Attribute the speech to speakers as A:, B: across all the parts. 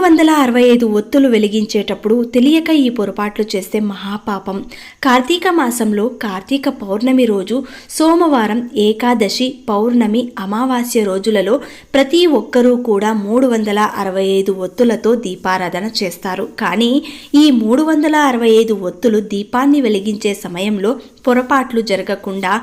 A: 365 ఒత్తులు వెలిగించేటప్పుడు తెలియక ఈ పొరపాట్లు చేస్తే మహాపాపం. కార్తీక మాసంలో కార్తీక పౌర్ణమి రోజు, సోమవారం, ఏకాదశి, పౌర్ణమి, అమావాస్య రోజులలో ప్రతి ఒక్కరూ కూడా 365 ఒత్తులతో దీపారాధన చేస్తారు. కానీ ఈ 365 ఒత్తులు దీపాన్ని వెలిగించే సమయంలో పొరపాట్లు జరగకుండా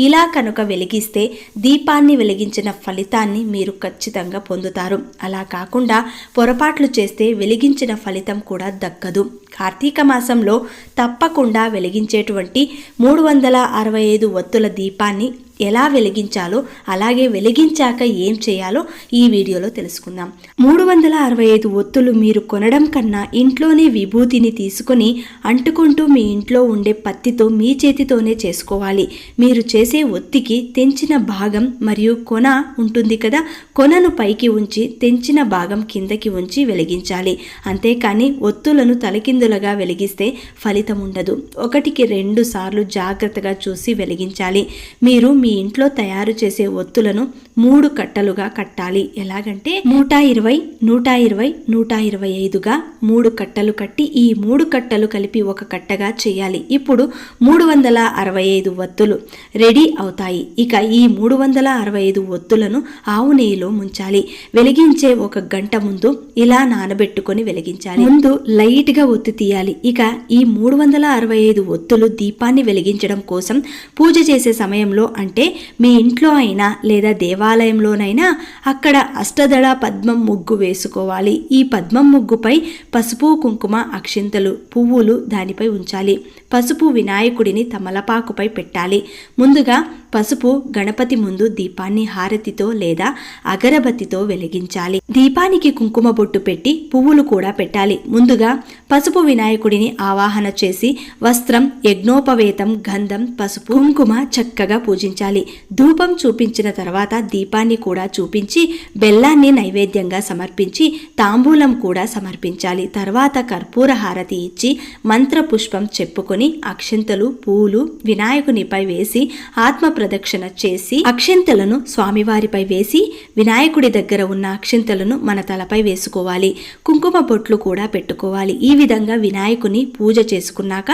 A: ఇలా కనుక వెలిగిస్తే దీపాన్ని వెలిగించిన ఫలితాన్ని మీరు ఖచ్చితంగా పొందుతారు. అలా కాకుండా పొరపాట్లు చేస్తే వెలిగించిన ఫలితం కూడా దక్కదు. కార్తీక మాసంలో తప్పకుండా వెలిగించేటువంటి 365 ఒత్తుల దీపాన్ని ఎలా వెలిగించాలో, అలాగే వెలిగించాక ఏం చేయాలో ఈ వీడియోలో తెలుసుకుందాం. 365 ఒత్తులు మీరు కొనడం కన్నా ఇంట్లోనే విభూతిని తీసుకొని అంటుకుంటూ మీ ఇంట్లో ఉండే పత్తితో మీ చేతితోనే చేసుకోవాలి. మీరు చేసే ఒత్తికి తెంచిన భాగం మరియు కొన ఉంటుంది కదా, కొనను పైకి ఉంచి తెంచిన భాగం కిందకి ఉంచి వెలిగించాలి. అంతేకాని ఒత్తులను తలకిందులుగా వెలిగిస్తే ఫలితం ఉండదు. 1కి 2 సార్లు జాగ్రత్తగా చూసి వెలిగించాలి. మీరు మీ ఇంట్లో తయారు చేసే ఒత్తులను 3 కట్టలుగా కట్టాలి. ఎలాగంటే 120, 120, 125గా 3 కట్టలు కట్టి ఈ 3 కట్టలు కలిపి ఒక కట్టగా చేయాలి. ఇప్పుడు 365 ఒత్తులు రెడీ అవుతాయి. ఇక ఈ 365 ఒత్తులను ఆవు నెయ్యిలో ముంచాలి. వెలిగించే 1 గంట ముందు ఇలా నానబెట్టుకొని వెలిగించాలి. ముందు లైట్ గా ఒత్తి తీయాలి. ఇక ఈ 365 ఒత్తులు దీపాన్ని వెలిగించడం కోసం పూజ చేసే సమయంలో, అంటే మీ ఇంట్లో అయినా లేదా దేవాలయంలోనైనా అక్కడ అష్టదళ పద్మం ముగ్గు వేసుకోవాలి. ఈ పద్మం ముగ్గుపై పసుపు, కుంకుమ, అక్షింతలు, పువ్వులు దానిపై ఉంచాలి. పసుపు వినాయకుడిని తమలపాకుపై పెట్టాలి. ముందుగా పసుపు గణపతి ముందు దీపాన్ని హారతితో లేదా అగరబత్తితో వెలిగించాలి. దీపానికి కుంకుమ బొట్టు పెట్టి పువ్వులు కూడా పెట్టాలి. ముందుగా పసుపు వినాయకుడిని ఆవాహన చేసి వస్త్రం, యజ్ఞోపవేతం, గంధం, పసుపు, కుంకుమ చక్కగా పూజించాలి. ధూపం చూపించిన తర్వాత దీపాన్ని కూడా చూపించి బెల్లాన్ని నైవేద్యంగా సమర్పించి తాంబూలం కూడా సమర్పించాలి. తర్వాత కర్పూర హారతి ఇచ్చి మంత్ర పుష్పం చెప్పుకొని అక్షింతలు, పూలు వినాయకునిపై వేసి ఆత్మ ప్రదక్షిణ చేసి అక్షింతలను స్వామివారిపై వేసి వినాయకుడి దగ్గర ఉన్న అక్షింతలను మన తలపై వేసుకోవాలి. కుంకుమ బొట్లు కూడా పెట్టుకోవాలి. ఈ విధంగా వినాయకుని పూజ చేసుకున్నాక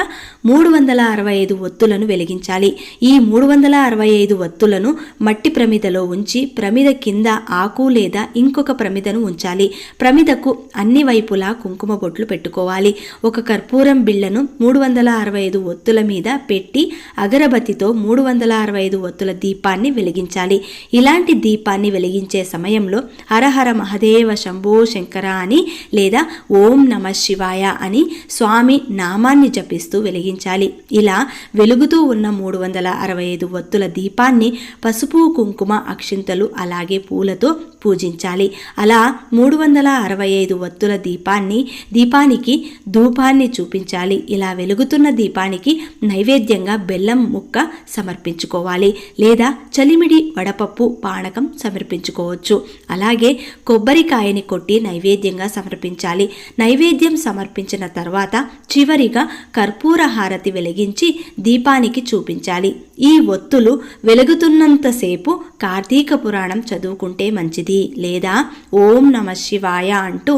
A: 365 ఒత్తులను వెలిగించాలి. ఈ 365 ఒత్తులను మట్టి ప్రమిదలో ఉంచి ప్రమిద కింద ఆకు లేదా ఇంకొక ప్రమిదను ఉంచాలి. ప్రమిదకు అన్ని వైపులా కుంకుమ బొట్లు పెట్టుకోవాలి. ఒక కర్పూరం బిళ్ళను 365 ఒత్తుల మీద పెట్టి అగరబత్తితో 365 ఒత్తుల దీపాన్ని వెలిగించాలి. ఇలాంటి దీపాన్ని వెలిగించే సమయంలో హరహర మహదేవ శంభో శంకర అని లేదా ఓం నమ శివాయ అని స్వామి నామాన్ని జపిస్తూ వెలిగించాలి. ఇలా వెలుగుతూ ఉన్న 365 ఒత్తుల దీపాన్ని పసుపు, కుంకుమ, అక్షింతలు అలాగే పూలతో పూజించాలి. అలా 365 ఒత్తుల దీపానికి ధూపాన్ని చూపించాలి. ఇలా వెలుగుతున్న దీపానికి నైవేద్యంగా బెల్లం ముక్క సమర్పించుకోవాలి లేదా చలిమిడి వడపప్పు పానకం సమర్పించుకోవచ్చు. అలాగే కొబ్బరికాయని కొట్టి నైవేద్యంగా సమర్పించాలి. నైవేద్యం సమర్పించిన తర్వాత చివరిగా కర్పూర హారతి వెలిగించి దీపానికి చూపించాలి. ఈ ఒత్తులు వెలుగుతున్నంతసేపు కార్తీక పురాణం చదువుకుంటే మంచిది లేదా ఓం నమ శివాయ అంటూ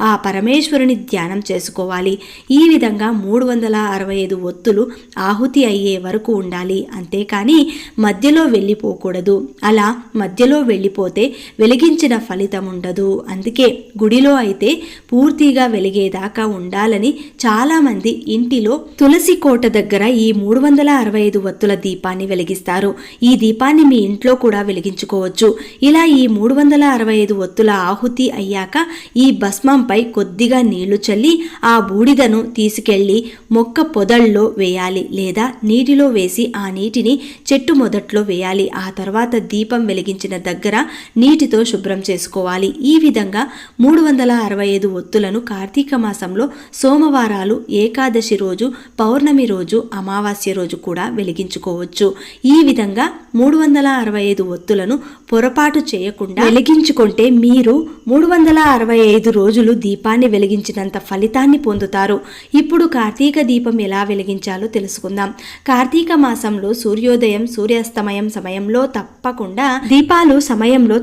A: ఆ పరమేశ్వరుని ధ్యానం చేసుకోవాలి. ఈ విధంగా 365 ఒత్తులు ఆహుతి అయ్యే వరకు ఉండాలి. అంతేకాని మధ్యలో వెళ్ళిపోకూడదు. అలా మధ్యలో వెళ్ళిపోతే వెలిగించిన ఫలితం ఉండదు. అందుకే గుడిలో అయితే పూర్తిగా వెలిగేదాకా ఉండాలని చాలామంది ఇంటిలో తులసి కోట దగ్గర ఈ 365 ఒత్తుల దీపాన్ని వెలిగిస్తారు. ఈ దీపాన్ని మీ ఇంట్లో కూడా వెలిగించుకోవచ్చు. ఇలా ఈ 365 ఒత్తుల ఆహుతి అయ్యాక ఈ భస్మంపై కొద్దిగా నీళ్లు చల్లి ఆ బూడిదను తీసుకెళ్లి మొక్క పొదల్లో వేయాలి లేదా నీటిలో వేసి ఆ నీటిని చెట్టు మొదట్లో వేయాలి. ఆ తర్వాత దీపం వెలిగించిన దగ్గర నీటితో శుభ్రం చేసుకోవాలి. ఈ విధంగా 365 ఒత్తులను కార్తీక మాసంలో సోమవారాలు, ఏకాదశి రోజు, పౌర్ణమి రోజు, అమావాస్య రోజు కూడా వెలిగించుకోవచ్చు. ఈ విధంగా 365 ఒత్తులను పొరపాటు చేయకుండా వెలిగించుకుంటే మీరు 365 రోజులు దీపాన్ని వెలిగించినంత ఫలితాన్ని పొందుతారు. ఇప్పుడు కార్తీక దీపం ఎలా వెలిగించాలో తెలుసుకుందాం. కార్తీక మాసంలో సూర్యోదయం, సూర్యాస్తమయం సమయంలో తప్పకుండా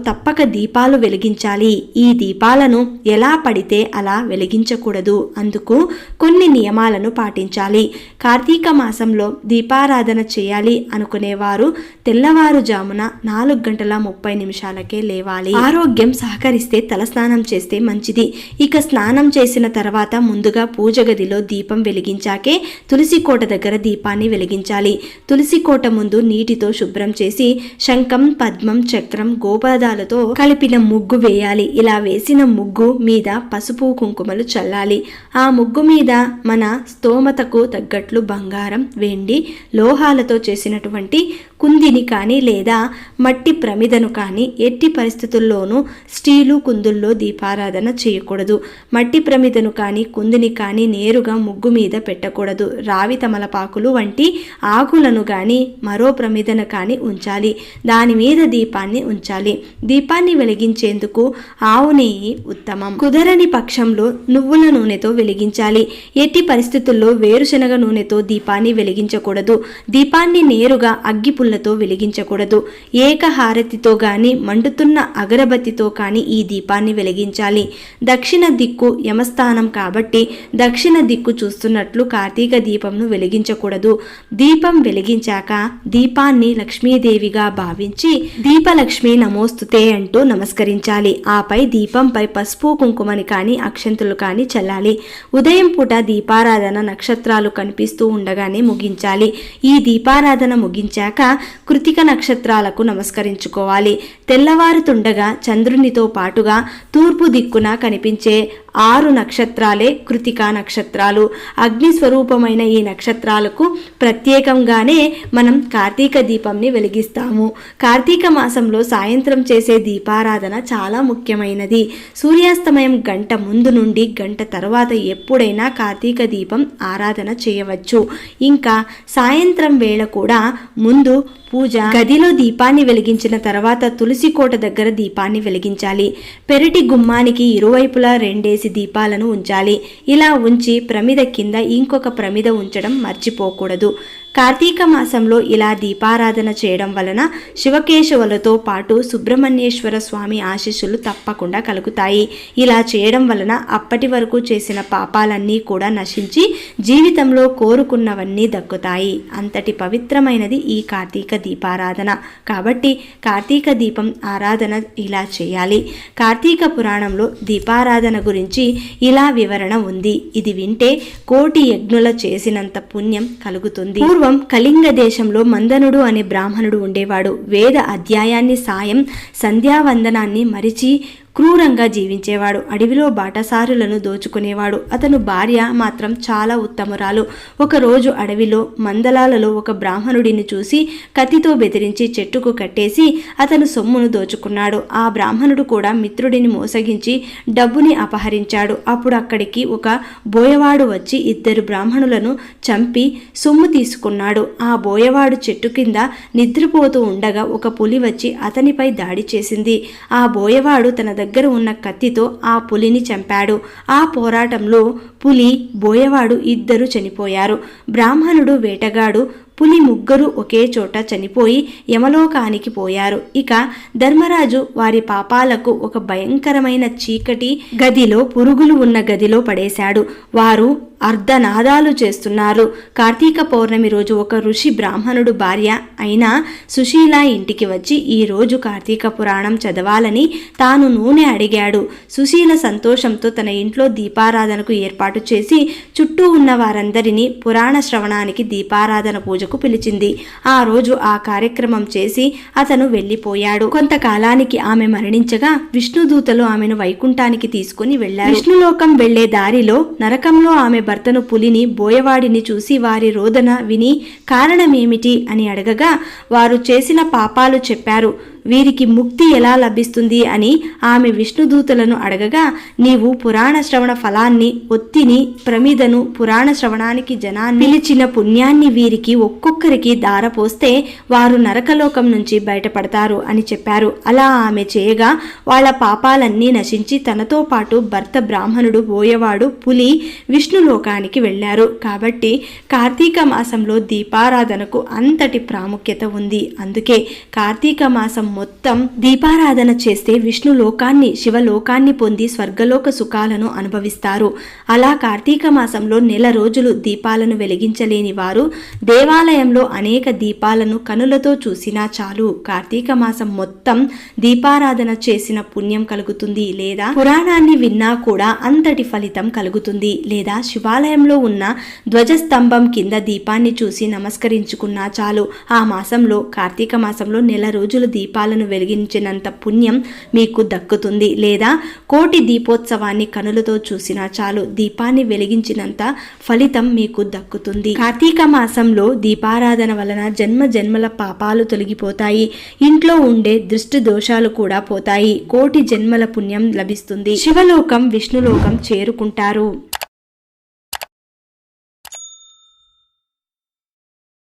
A: తప్పక దీపాలు వెలిగించాలి. ఈ దీపాలను ఎలా పడితే అలా వెలిగించకూడదు. అందుకు కొన్ని నియమాలను పాటించాలి. కార్తీక మాసంలో దీపారాధన చేయాలి అనుకునేవారు తెల్లవారుజామున 4:30 లేవాలి. ఆరోగ్యం సహకరిస్తే తలస్నానం చేస్తే మంచిది. ఇక స్నానం చేసిన తర్వాత ముందుగా పూజ గదిలో దీపం వెలిగించాకే తులసి కోట దగ్గర దీపాన్ని వెలిగించాలి. తులసి కోట ముందు నీటితో శుభ్రం చేసి శంఖం, పద్మం, చక్రం, గోపాదాలతో కలిపిన ముగ్గు వేయాలి. ఇలా వేసిన ముగ్గు మీద పసుపు, కుంకుమలు చల్లాలి. ఆ ముగ్గు మీద మన స్తోమతకు తగ్గట్లు బంగారం, వెండి, లోహాలతో చేసినటువంటి కుందిని కానీ లేదా మట్టి ప్రమిదను కానీ ఎట్టి పరిస్థితుల్లోనూ స్టీలు కుందుల్లో దీపారాధన చేయకూడదు. మట్టి ప్రమిదను కానీ కుందిని కానీ నేరుగా ముగ్గు మీద పెట్టకూడదు. రావి తమలపాకులు వంటి ఆకులను కానీ మరో ప్రమిదను కానీ ఉంచాలి. దాని మీద దీపాన్ని ఉంచాలి. దీపాన్ని వెలిగించేందుకు ఆవు నెయ్యి ఉత్తమం. కుదరని పక్షంలో నువ్వుల నూనెతో వెలిగించాలి. ఎట్టి పరిస్థితుల్లో వేరుశనగ నూనెతో దీపాన్ని వెలిగించకూడదు. దీపాన్ని నేరుగా అగ్గిపుల్లతో వెలిగించకూడదు. ఏకహారతితో గాని మండుతున్న అగరబత్తితో కానీ ఈ దీపాన్ని వెలిగించాలి. దక్షిణ దిక్కు యమస్థానం కాబట్టి దక్షిణ దిక్కు చూస్తున్నట్లు కార్తీక దీపంను వెలిగించకూడదు. దీపం వెలిగించాక దీపాన్ని లక్ష్మీదేవిగా భావించి దీపలక్ష్మి నమోస్తుతే అంటూ నమస్కరించాలి. ఆపై దీపంపై పసుపు, కుంకుమని కానీ అక్షంతులు కానీ చల్లాలి. ఉదయం పూట దీపారాధన నక్షత్రాలు కనిపిస్తూ ఉండగానే ముగించాలి. ఈ దీపారాధన ముగించాక కృతిక నక్షత్రాలకు నమస్కరించుకోవాలి. తెల్లవారుతుండగా చంద్రునితో పాటుగా తూర్పు దిక్కున కనిపించే 6 నక్షత్రాలే కృతికా నక్షత్రాలు. అగ్ని స్వరూపమైన ఈ నక్షత్రాలకు ప్రత్యేకంగానే మనం కార్తీక దీపంని వెలిగిస్తాము. కార్తీక మాసంలో సాయంత్రం చేసే దీపారాధన చాలా ముఖ్యమైనది. సూర్యాస్తమయం గంట ముందు నుండి గంట తర్వాత ఎప్పుడైనా కార్తీక దీపం ఆరాధన చేయవచ్చు. ఇంకా సాయంత్రం వేళ కూడా ముందు పూజ గదిలో దీపాన్ని వెలిగించిన తర్వాత తులసి కోట దగ్గర దీపాన్ని వెలిగించాలి. పెరటి గుమ్మానికి ఇరువైపులా 2 దీపాలను ఉంచాలి. ఇలా ఉంచి ప్రమిద కింద ఇంకొక ప్రమిద ఉంచడం మర్చిపోకూడదు. కార్తీక మాసంలో ఇలా దీపారాధన చేయడం వలన శివకేశవులతో పాటు సుబ్రహ్మణ్యేశ్వర స్వామి ఆశీస్సులు తప్పకుండా కలుగుతాయి. ఇలా చేయడం వలన అప్పటి వరకు చేసిన పాపాలన్నీ కూడా నశించి జీవితంలో కోరుకున్నవన్నీ దక్కుతాయి. అంతటి పవిత్రమైనది ఈ కార్తీక దీపారాధన. కాబట్టి కార్తీక దీపం ఆరాధన ఇలా చేయాలి. కార్తీక పురాణంలో దీపారాధన గురించి ఇలా వివరణ ఉంది. ఇది వింటే 1,000,000 యజ్ఞుల చేసినంత పుణ్యం కలుగుతుంది. పూర్వం కళింగ దేశంలో మందనుడు అనే బ్రాహ్మణుడు ఉండేవాడు. వేద అధ్యాయాన్ని, సాయం సంధ్యావందనాన్ని మరిచి క్రూరంగా జీవించేవాడు. అడవిలో బాటసారులను దోచుకునేవాడు. అతను భార్య మాత్రం చాలా ఉత్తమురాలు. ఒకరోజు అడవిలో మందలాలలో ఒక బ్రాహ్మణుడిని చూసి కత్తితో బెదిరించి చెట్టుకు కట్టేసి అతను సొమ్మును దోచుకున్నాడు. ఆ బ్రాహ్మణుడు కూడా మిత్రుడిని మోసగించి డబ్బుని అపహరించాడు. అప్పుడు అక్కడికి ఒక బోయవాడు వచ్చి 2 బ్రాహ్మణులను చంపి సొమ్ము తీసుకున్నాడు. ఆ బోయవాడు చెట్టు కింద నిద్రపోతూ ఉండగా ఒక పులి వచ్చి అతనిపై దాడి చేసింది. ఆ బోయవాడు తన దగ్గర ఉన్న కత్తితో ఆ పులిని చంపాడు. ఆ పోరాటంలో పులి, బోయవాడు 2 చనిపోయారు. బ్రాహ్మణుడు, వేటగాడు, పులి ముగ్గురు ఒకే చోట చనిపోయి యమలోకానికి పోయారు. ఇక ధర్మరాజు వారి పాపాలకు ఒక భయంకరమైన చీకటి గదిలో, పురుగులు ఉన్న గదిలో పడేశాడు. వారు అర్ధనాదాలు చేస్తున్నారు. కార్తీక పౌర్ణమి రోజు ఒక ఋషి బ్రాహ్మణుడు భార్య అయిన సుశీల ఇంటికి వచ్చి ఈ రోజు కార్తీక పురాణం చదవాలని తాను నూనె అడిగాడు. సుశీల సంతోషంతో తన ఇంట్లో దీపారాధనకు ఏర్పాటు చేసి చుట్టూ ఉన్న వారందరినీ పురాణ శ్రవణానికి దీపారాధన పూజకు పిలిచింది. ఆ రోజు ఆ కార్యక్రమం చేసి అతను వెళ్ళిపోయాడు. కొంతకాలానికి ఆమె మరణించగా విష్ణుదూతలు ఆమెను వైకుంఠానికి తీసుకుని వెళ్లారు. విష్ణులోకం వెళ్లే దారిలో నరకంలో ఆమె భర్తను, పులిని, బోయవాడిని చూసి వారి రోదన విని కారణమేమిటి అని అడగగా వారు చేసిన పాపాలు చెప్పారు. వీరికి ముక్తి ఎలా లభిస్తుంది అని ఆమె విష్ణుదూతలను అడగగా, నీవు పురాణ శ్రవణ ఫలాన్ని, ఒత్తిని, ప్రమిదను, పురాణ శ్రవణానికి జనాన్ని పిలిచిన పుణ్యాన్ని వీరికి ఒక్కొక్కరికి దారపోస్తే వారు నరకలోకం నుంచి బయటపడతారు అని చెప్పారు. అలా ఆమె చేయగా వాళ్ళ పాపాలన్నీ నశించి తనతో పాటు భర్త బ్రాహ్మణుడు, బోయవాడు, పులి విష్ణులోకానికి వెళ్ళారు. కాబట్టి కార్తీక మాసంలో దీపారాధనకు అంతటి ప్రాముఖ్యత ఉంది. అందుకే కార్తీక మాసం మొత్తం దీపారాధన చేస్తే విష్ణులోకాన్ని, శివలోకాన్ని పొంది స్వర్గలోక సుఖాలను అనుభవిస్తారు. అలా కార్తీక మాసంలో నెల రోజులు దీపాలను వెలిగించలేని వారు దేవాలయంలో అనేక దీపాలను కనులతో చూసినా చాలు కార్తీక మాసం మొత్తం దీపారాధన చేసిన పుణ్యం కలుగుతుంది. లేదా పురాణాన్ని విన్నా కూడా అంతటి ఫలితం కలుగుతుంది. లేదా శివాలయంలో ఉన్న ధ్వజస్తంభం కింద దీపాన్ని చూసి నమస్కరించుకున్నా చాలు. ఆ మాసంలో, కార్తీక మాసంలో నెల రోజులు దీపాలను వెలిగించినంత పుణ్యం మీకు దక్కుతుంది. లేదా కోటి దీపోత్సవాన్ని కనులతో చూసినా చాలు, దీపాన్ని వెలిగించినంత ఫలితం మీకు దక్కుతుంది. కార్తీక మాసంలో దీపారాధన వలన జన్మ జన్మల పాపాలు తొలగిపోతాయి. ఇంట్లో ఉండే దృష్టి దోషాలు కూడా పోతాయి. కోటి జన్మల పుణ్యం లభిస్తుంది. శివలోకం, విష్ణులోకం చేరుకుంటారు.